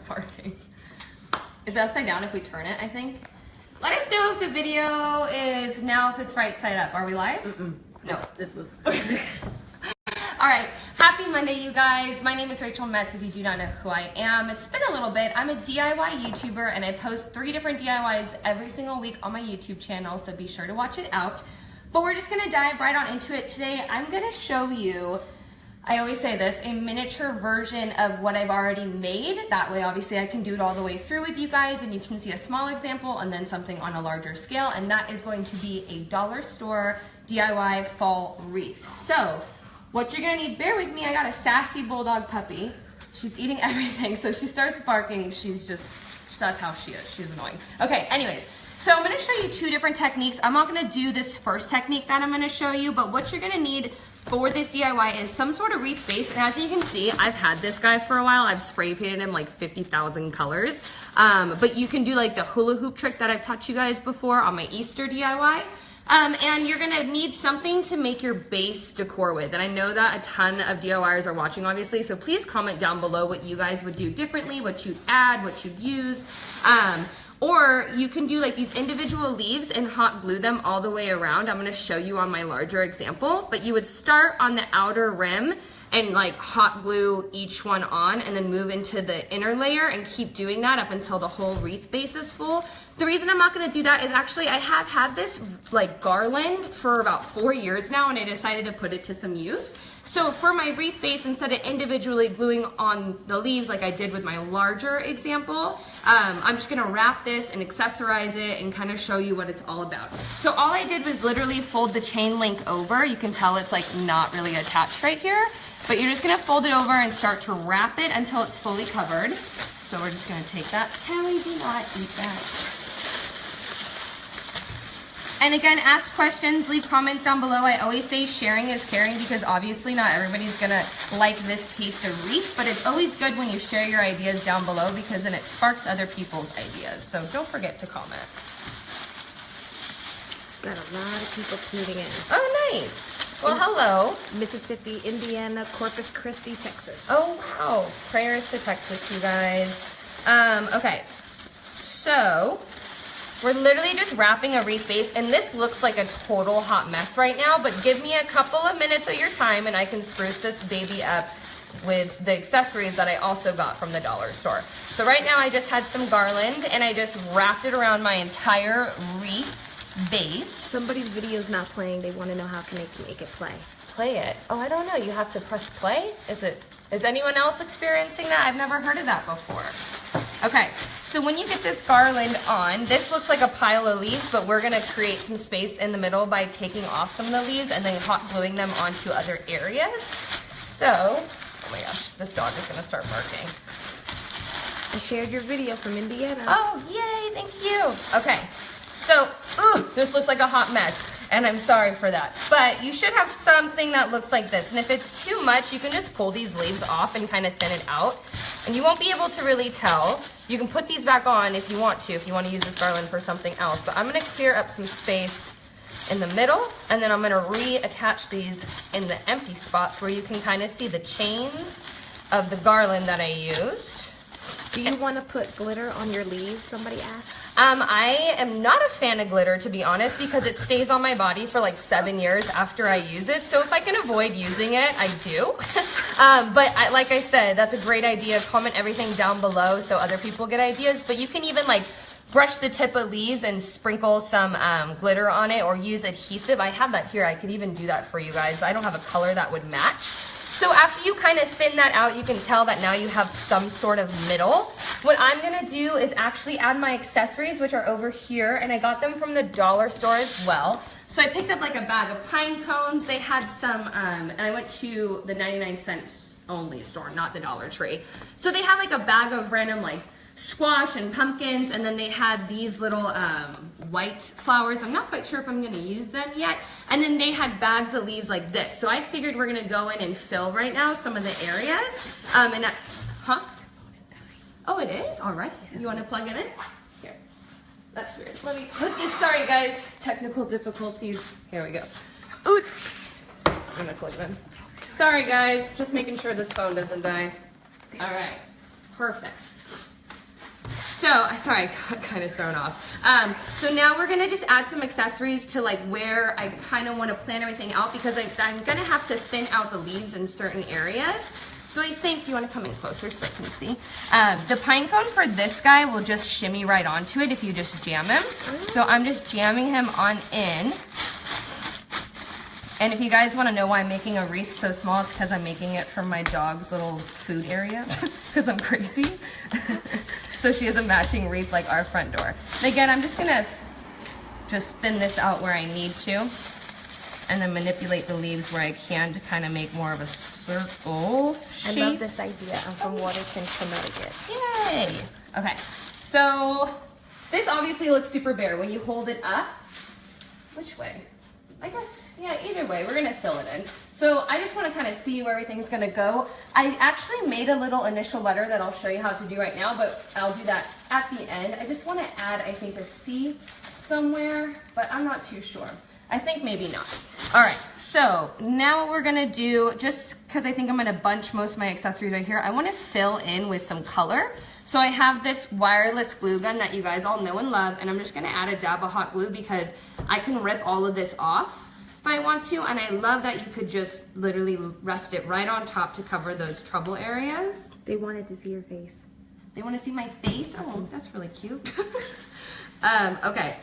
barking. Is it upside down if we turn it, I think? Let us know if the video is now, if it's right side up. Are we live? No. This was... All right, happy Monday, you guys. My name is Rachel Metz, if you do not know who I am. It's been a little bit. I'm a DIY YouTuber, and I post 3 different DIYs every single week on my YouTube channel, so be sure to watch it out. But we're just gonna dive right on into it today. I'm gonna show you, I always say this, a miniature version of what I've already made. That way, obviously, I can do it all the way through with you guys, and you can see a small example and then something on a larger scale, and that is going to be a dollar store DIY fall wreath. So, what you're gonna need, bear with me, I got a sassy bulldog puppy. She's eating everything, so she starts barking. That's how she is, she's annoying. Okay, anyways, so I'm gonna show you 2 different techniques. I'm not gonna do this first technique that I'm gonna show you, but what you're gonna need for this DIY is some sort of wreath base. And as you can see, I've had this guy for a while. I've spray painted him like 50,000 colors. But you can do like the hula hoop trick that I've taught you guys before on my Easter DIY. And you're gonna need something to make your base decor with. And I know that a ton of DIYers are watching, obviously, so please comment down below what you guys would do differently, what you'd add, what you'd use. Or you can do like these individual leaves and hot glue them all the way around. I'm gonna show you on my larger example, but you would start on the outer rim and like hot glue each one on and then move into the inner layer and keep doing that up until the whole wreath base is full. The reason I'm not gonna do that is actually I have had this like garland for about 4 years now, and I decided to put it to some use. So for my wreath base, instead of individually gluing on the leaves like I did with my larger example, I'm just gonna wrap this and accessorize it and kind of show you what it's all about. So all I did was literally fold the chain link over. You can tell it's like not really attached right here, but you're just gonna fold it over and start to wrap it until it's fully covered. So we're just gonna take that. Callie, do not eat that. And again, ask questions, leave comments down below. I always say sharing is caring because obviously not everybody's gonna like this taste of wreath, but it's always good when you share your ideas down below because then it sparks other people's ideas. So don't forget to comment. Got a lot of people tuning in. Oh, nice. Well, hello. Mississippi, Indiana, Corpus Christi, Texas. Oh, wow. Prayers to Texas, you guys. Okay, so we're literally just wrapping a wreath base, and this looks like a total hot mess right now, but give me a couple of minutes of your time and I can spruce this baby up with the accessories that I also got from the dollar store. So right now I just had some garland and I just wrapped it around my entire wreath base. Somebody's video's not playing. They want to know how can they make it play. Play it? Oh, I don't know. You have to press play? Is anyone else experiencing that? I've never heard of that before. Okay, so when you get this garland on, this looks like a pile of leaves, but we're gonna create some space in the middle by taking off some of the leaves and then hot gluing them onto other areas. So, oh my gosh, this dog is gonna start barking. I shared your video from Indiana. Oh, yay, thank you. Okay, so, this looks like a hot mess. And I'm sorry for that. But you should have something that looks like this. And if it's too much, you can just pull these leaves off and kind of thin it out. And you won't be able to really tell. You can put these back on if you want to use this garland for something else. But I'm gonna clear up some space in the middle, and then I'm gonna reattach these in the empty spots where you can kind of see the chains of the garland that I used. Do you want to put glitter on your leaves, somebody asked? I am not a fan of glitter, to be honest, because it stays on my body for like 7 years after I use it. So if I can avoid using it, I do. Like I said, that's a great idea. Comment everything down below so other people get ideas. But you can even like brush the tip of leaves and sprinkle some glitter on it or use adhesive. I have that here. I could even do that for you guys. I don't have a color that would match. So after you kind of thin that out, you can tell that now you have some sort of middle. What I'm gonna do is actually add my accessories, which are over here, and I got them from the dollar store as well. So I picked up like a bag of pine cones. They had some, and I went to the 99-cent only store, not the Dollar Tree. So they had like a bag of random like squash and pumpkins, and then they had these little white flowers. I'm not quite sure if I'm gonna use them yet. And then they had bags of leaves like this. So I figured we're gonna go in and fill right now some of the areas. Oh, it is? All right. You wanna plug it in? Here. That's weird. Let me put this, sorry guys, technical difficulties. Here we go. Ooh. I'm gonna plug it in. Sorry guys, just making sure this phone doesn't die. All right, perfect. So, sorry, I got kind of thrown off. So now we're gonna just add some accessories to like where I kind of want to plan everything out, because I'm gonna have to thin out the leaves in certain areas. So I think, you want to come in closer so I can see? The pine cone for this guy will just shimmy right onto it if you just jam him. So I'm just jamming him on in. And if you guys want to know why I'm making a wreath so small, it's because I'm making it for my dog's little food area, because I'm crazy. So she has a matching wreath like our front door. And again, I'm just gonna just thin this out where I need to, and then manipulate the leaves where I can to kind of make more of a circle shape. I love this idea. I'm from Waterton, Connecticut. Yay! Okay, so this obviously looks super bare. When you hold it up, which way? I guess, yeah, either way, we're gonna fill it in. So I just wanna kind of see where everything's gonna go. I actually made a little initial letter that I'll show you how to do right now, but I'll do that at the end. I just wanna add, I think, a C somewhere, but I'm not too sure. I think maybe not. All right, so now what we're gonna do, just because I think I'm gonna bunch most of my accessories right here, I wanna fill in with some color. So I have this wireless glue gun that you guys all know and love, and I'm just gonna add a dab of hot glue because I can rip all of this off if I want to, and I love that you could just literally rest it right on top to cover those trouble areas. They wanted to see your face. They wanna see my face? Oh, that's really cute. Okay.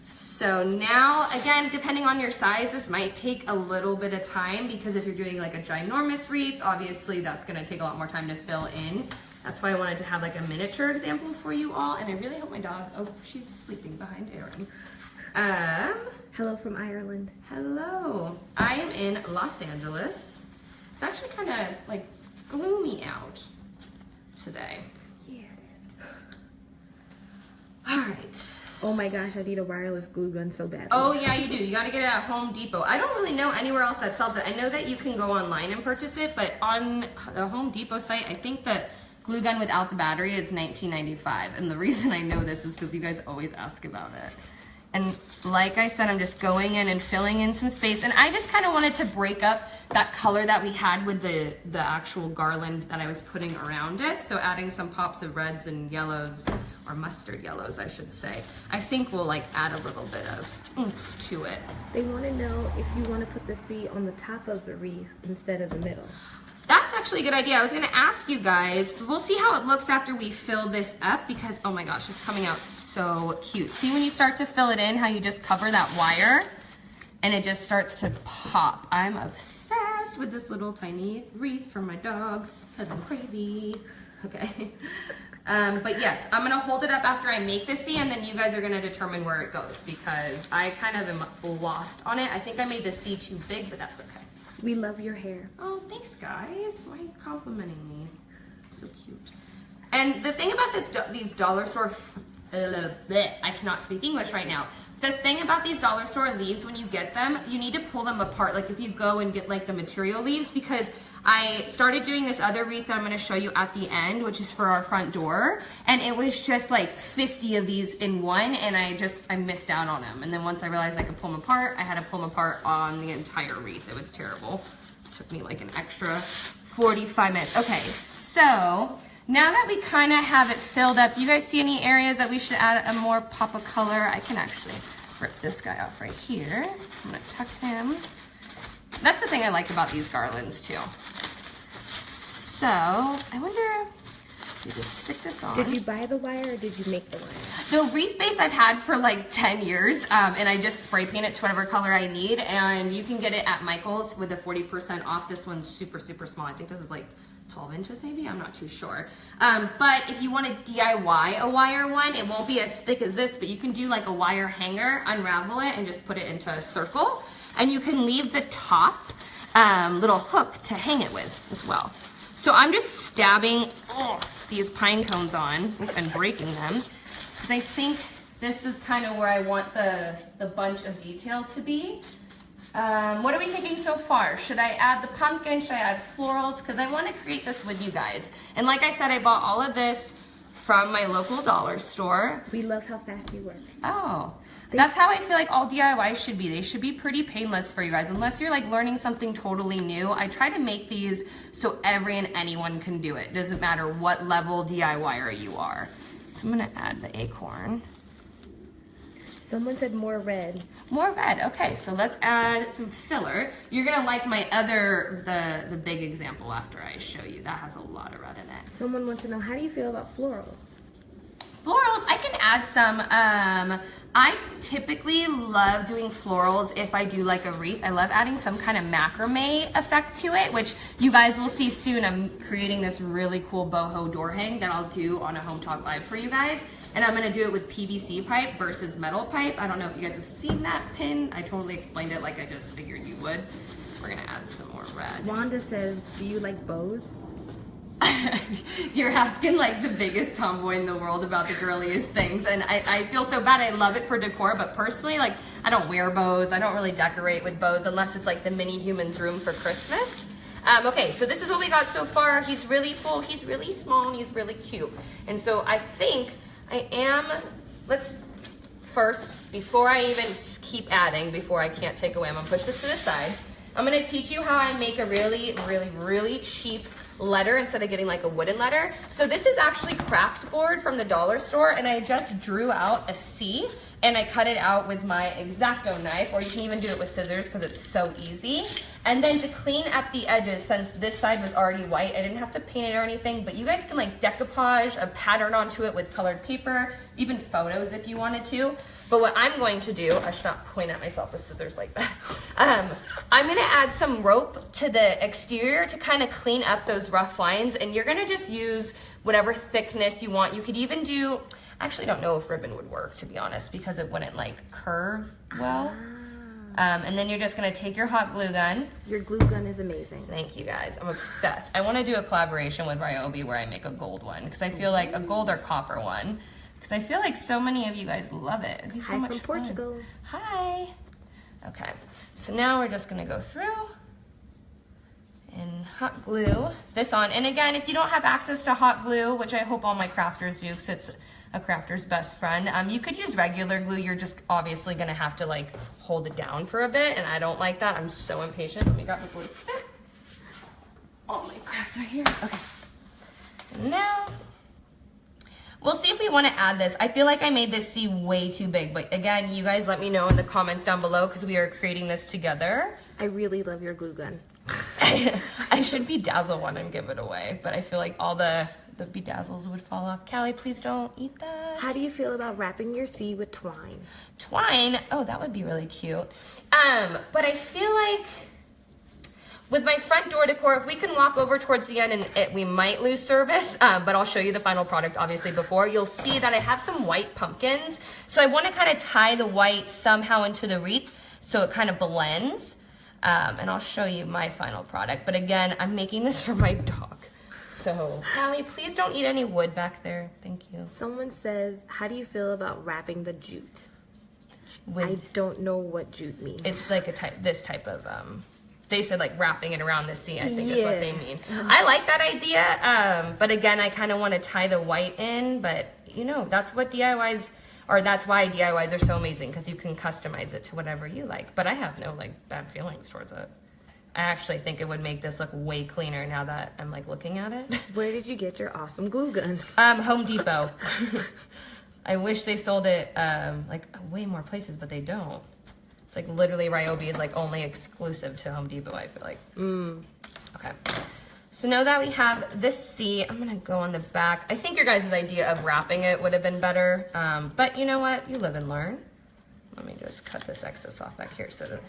So now, again, depending on your size, this might take a little bit of time, because if you're doing like a ginormous wreath, obviously that's gonna take a lot more time to fill in. That's why I wanted to have like a miniature example for you all, and I really hope my dog, oh, she's sleeping behind Aaron. Hello from Ireland. Hello. I am in Los Angeles. It's actually kind of like gloomy out today. Yeah, it is. All right. Oh my gosh, I need a wireless glue gun so bad. Oh yeah, you do. You gotta get it at Home Depot. I don't really know anywhere else that sells it. I know that you can go online and purchase it, but on the Home Depot site, I think that glue gun without the battery is $19.95. And the reason I know this is because you guys always ask about it. And like I said, I'm just going in and filling in some space. And I just kind of wanted to break up that color that we had with the actual garland that I was putting around it. So adding some pops of reds and yellows, or mustard yellows, I should say. I think we'll like add a little bit of oomph to it. They want to know if you want to put the C on the top of the wreath instead of the middle. That's actually a good idea. I was gonna ask you guys, we'll see how it looks after we fill this up, because oh my gosh, it's coming out so cute. See when you start to fill it in, how you just cover that wire and it just starts to pop. I'm obsessed with this little tiny wreath for my dog, because I'm crazy. Okay. But yes, I'm gonna hold it up after I make the C, and then you guys are gonna determine where it goes, because I kind of am lost on it. I think I made the C too big, but that's okay. We love your hair. Oh, thanks guys. Why are you complimenting me? So cute. And the thing about these dollar store, I cannot speak English right now. The thing about these dollar store leaves, when you get them, you need to pull them apart. Like if you go and get like the material leaves, because I started doing this other wreath that I'm gonna show you at the end, which is for our front door. And it was just like 50 of these in one, and I missed out on them. And then once I realized I could pull them apart, I had to pull them apart on the entire wreath. It was terrible. It took me like an extra 45 minutes. Okay, so now that we kind of have it filled up, do you guys see any areas that we should add a more pop of color? I can actually rip this guy off right here. I'm gonna tuck him. That's the thing I like about these garlands too. So, I wonder if you just stick this on. Did you buy the wire or did you make the wire? The wreath base I've had for like 10 years, and I just spray paint it to whatever color I need, and you can get it at Michael's with a 40% off. This one's super, super small. I think this is like 12 inches maybe, I'm not too sure. But if you want to DIY a wire one, it won't be as thick as this, but you can do like a wire hanger, unravel it, and just put it into a circle. And you can leave the top little hook to hang it with as well. So I'm just stabbing these pine cones on and breaking them, because I think this is kind of where I want the bunch of detail to be. What are we thinking so far? Should I add the pumpkin? Should I add florals? Because I want to create this with you guys. And like I said, I bought all of this from my local dollar store. We love how fast you work. Oh, that's how I feel like all DIYs should be. They should be pretty painless for you guys, unless you're like learning something totally new. I try to make these so every and anyone can do it. Doesn't matter what level DIYer you are. So I'm gonna add the acorn. Someone said more red. More red, okay, so let's add some filler. You're gonna like my other, the big example after I show you. That has a lot of red in it. Someone wants to know, how do you feel about florals? Florals, I can add some. I typically love doing florals if I do like a wreath. I love adding some kind of macrame effect to it, which you guys will see soon. I'm creating this really cool boho door hang that I'll do on a Hometalk Live for you guys. And I'm gonna do it with PVC pipe versus metal pipe. I don't know if you guys have seen that pin. I totally explained it like I just figured you would. We're gonna add some more red. Wanda says, do you like bows? You're asking like the biggest tomboy in the world about the girliest things, and I feel so bad. I love it for decor, but personally, like, I don't wear bows. I don't really decorate with bows unless it's like the mini human's room for Christmas. Okay, so this is what we got so far. He's really full, he's really small, and he's really cute. And so I think let's first, before I even keep adding, before I can't take away, I'm gonna push this to the side. I'm gonna teach you how I make a really, really, really cheap letter instead of getting like a wooden letter. So this is actually craft board from the dollar store, and I just drew out a C and I cut it out with my X-Acto knife, or you can even do it with scissors because it's so easy. And then to clean up the edges, since this side was already white, I didn't have to paint it or anything, but you guys can like decoupage a pattern onto it with colored paper, even photos if you wanted to. But what I'm going to do, I should not point at myself with scissors like that. I'm gonna add some rope to the exterior to kind of clean up those rough lines, and you're gonna just use whatever thickness you want. You could even do, I actually don't know if ribbon would work, to be honest, because it wouldn't like curve well. And then you're just gonna take your hot glue gun. Your glue gun is amazing. Thank you guys, I'm obsessed. I wanna do a collaboration with Ryobi where I make a gold one, because I feel like a gold or copper one. Because I feel like so many of you guys love it. It'd be so much fun. Hi from Portugal. Hi. Okay, so now we're just gonna go through and hot glue this on. And again, if you don't have access to hot glue, which I hope all my crafters do because it's a crafter's best friend, you could use regular glue. You're just obviously gonna have to like hold it down for a bit, and I don't like that. I'm so impatient. Let me grab the glue stick. All my crafts are here. Okay, and now, we'll see if we want to add this. I feel like I made this C way too big, but again, you guys let me know in the comments down below because we are creating this together. I really love your glue gun. I should bedazzle one and give it away, but I feel like all the bedazzles would fall off. Callie, please don't eat that. How do you feel about wrapping your C with twine? Twine? Oh, that would be really cute. But I feel like with my front door decor, if we can walk over towards the end, and we might lose service, but I'll show you the final product obviously before, you'll see that I have some white pumpkins. So I want to kind of tie the white somehow into the wreath so it kind of blends. And I'll show you my final product. But again, I'm making this for my dog. So, Callie, please don't eat any wood back there. Thank you. Someone says, how do you feel about wrapping the jute? With, I don't know what jute means. it's like this type of, they said like wrapping it around the C, I think is what they mean. I like that idea, but again, I kind of want to tie the white in, but you know, that's what DIYs, or that's why DIYs are so amazing, because you can customize it to whatever you like. But I have no like bad feelings towards it. I actually think it would make this look way cleaner now that I'm like looking at it. Where did you get your awesome glue gun? Home Depot. I wish they sold it like way more places, but they don't. It's like literally Ryobi is like only exclusive to Home Depot, I feel like. Okay. So now that we have this C, I'm gonna go on the back. I think your guys' idea of wrapping it would have been better, but you know what? You live and learn. Let me just cut this excess off back here so that...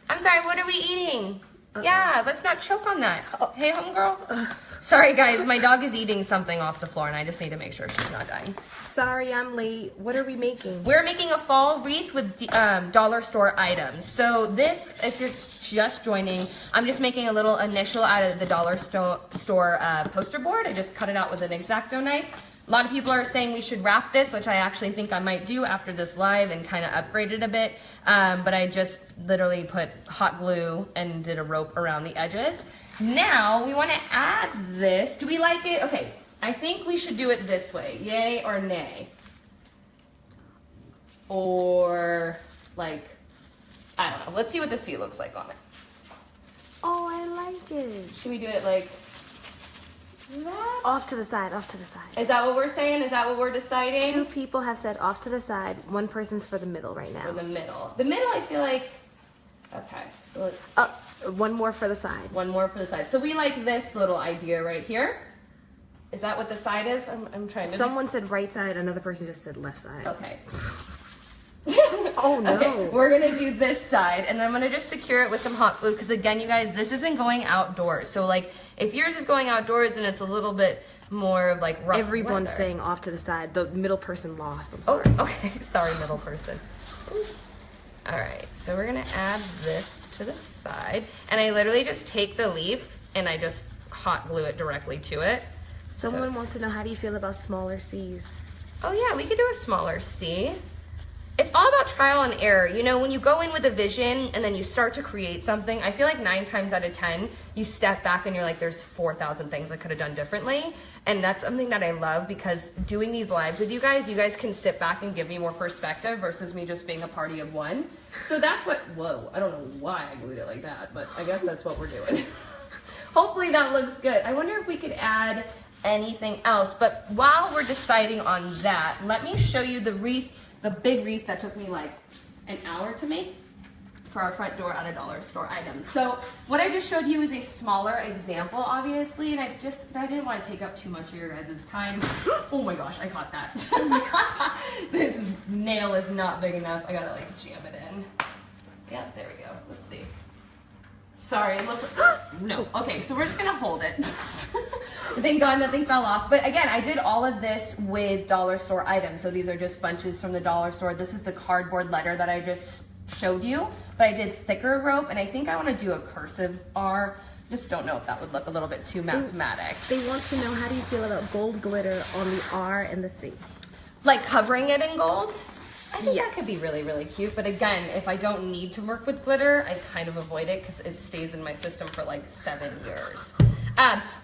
I'm sorry, what are we eating? Yeah, let's not choke on that. Hey, homegirl. Sorry, guys, my dog is eating something off the floor, and I just need to make sure she's not dying. Sorry, I'm late. What are we making? We're making a fall wreath with dollar store items. So this, if you're just joining, I'm just making a little initial out of the dollar store poster board. I just cut it out with an X-Acto knife. A lot of people are saying we should wrap this, which I actually think I might do after this live and kind of upgrade it a bit. But I just literally put hot glue and did a rope around the edges. Now we want to add this. Do we like it? Okay, I think we should do it this way. Yay or nay? Or like, I don't know. Let's see what the C looks like on it. Oh, I like it. Should we do it like Off to the side, off to the side. Is that what we're saying? Is that what we're deciding? 2 people have said off to the side. 1 person's for the middle right now. For the middle. The middle, I feel like, okay, so let's... 1 more for the side. 1 more for the side. So we like this little idea right here. Is that what the side is? I'm trying to... Someone said right side, another person just said left side. Okay. Oh no. Okay, we're gonna do this side, and then I'm gonna just secure it with some hot glue, because again, you guys, this isn't going outdoors. So like, if yours is going outdoors and it's a little bit more like rough Everyone's weather. saying off to the side. The middle person lost. I'm sorry. Oh, okay. Sorry, middle person. All right, so we're gonna add this to the side, and I literally just take the leaf and I just hot glue it directly to it. Someone wants to know, how do you feel about smaller C's? Oh yeah, we could do a smaller C. It's all about trial and error. You know, when you go in with a vision and then you start to create something, I feel like 9 times out of 10, you step back and you're like, there's 4,000 things I could have done differently. And that's something that I love, because doing these lives with you guys can sit back and give me more perspective versus me just being a party of one. So that's what, whoa, I don't know why I glued it like that, but I guess that's what we're doing. Hopefully that looks good. I wonder if we could add anything else. But while we're deciding on that, let me show you the wreath. The big wreath that took me like an hour to make for our front door at a dollar store item. So what I just showed you is a smaller example, obviously, and I didn't want to take up too much of your guys' time. Oh my gosh, I caught that. Oh my gosh, this nail is not big enough. I gotta like jam it in. Yeah, there we go. Let's see. Sorry, no. Okay, so we're just gonna hold it. Thank God nothing fell off. But again, I did all of this with dollar store items. So these are just bunches from the dollar store. This is the cardboard letter that I just showed you. But I did thicker rope, and I think I want to do a cursive R. Just don't know if that would look a little bit too mathematic. They want to know, how do you feel about gold glitter on the R and the C? Like covering it in gold? I think that could be really, really cute. But again, if I don't need to work with glitter, I kind of avoid it because it stays in my system for like 7 years.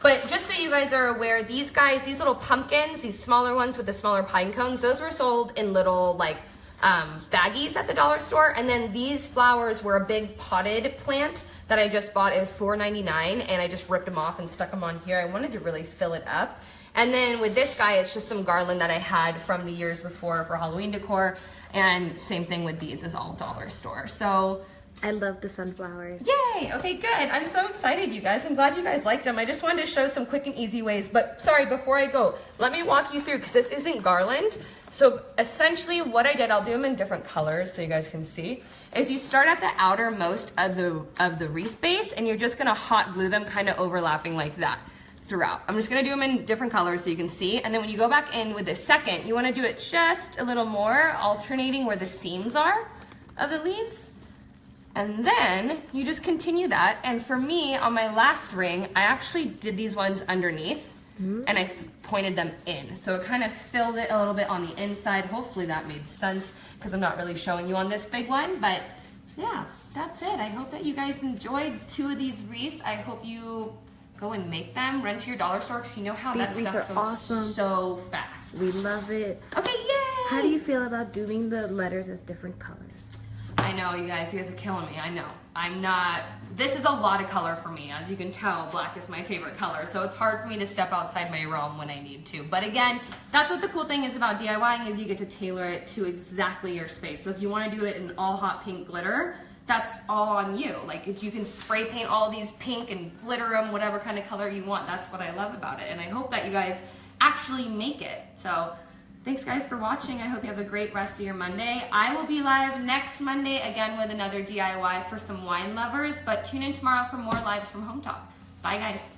But just so you guys are aware, these guys, these little pumpkins, these smaller ones with the smaller pine cones, those were sold in little like baggies at the dollar store. And then these flowers were a big potted plant that I just bought. It was $4.99, and I just ripped them off and stuck them on here. I wanted to really fill it up. And then with this guy, it's just some garland that I had from the years before for Halloween decor. And same thing with these, is all dollar store. So I love the sunflowers. yay! Okay, good. I'm so excited, you guys. I'm glad you guys liked them. I just wanted to show some quick and easy ways. But sorry, before I go, let me walk you through, because this isn't garland. So essentially what I did, I'll do them in different colors so you guys can see, is you start at the outermost of the wreath base, and you're just gonna hot glue them kind of overlapping like that throughout. I'm just gonna do them in different colors so you can see. And then when you go back in with the second, you wanna do it just a little more, alternating where the seams are of the leaves. And then you just continue that. And for me, on my last ring, I actually did these ones underneath, and I pointed them in. So it kind of filled it a little bit on the inside. Hopefully that made sense, because I'm not really showing you on this big one. But yeah, that's it. I hope that you guys enjoyed 2 of these wreaths. I hope you go and make them. Run to your dollar store, because you know how that stuff goes awesome. So fast. We love it. Okay, yay! How do you feel about doing the letters as different colors? I know, you guys are killing me. I know. I'm not, this is a lot of color for me. As you can tell, black is my favorite color. So it's hard for me to step outside my realm when I need to. But again, that's what the cool thing is about DIYing, is you get to tailor it to exactly your space. So if you want to do it in all hot pink glitter, that's all on you. Like, if you can spray paint all these pink and glitter them whatever kind of color you want, that's what I love about it. And I hope that you guys actually make it. So thanks guys for watching. I hope you have a great rest of your Monday. I will be live next Monday again with another DIY for some wine lovers, but tune in tomorrow for more lives from Hometalk. Bye guys.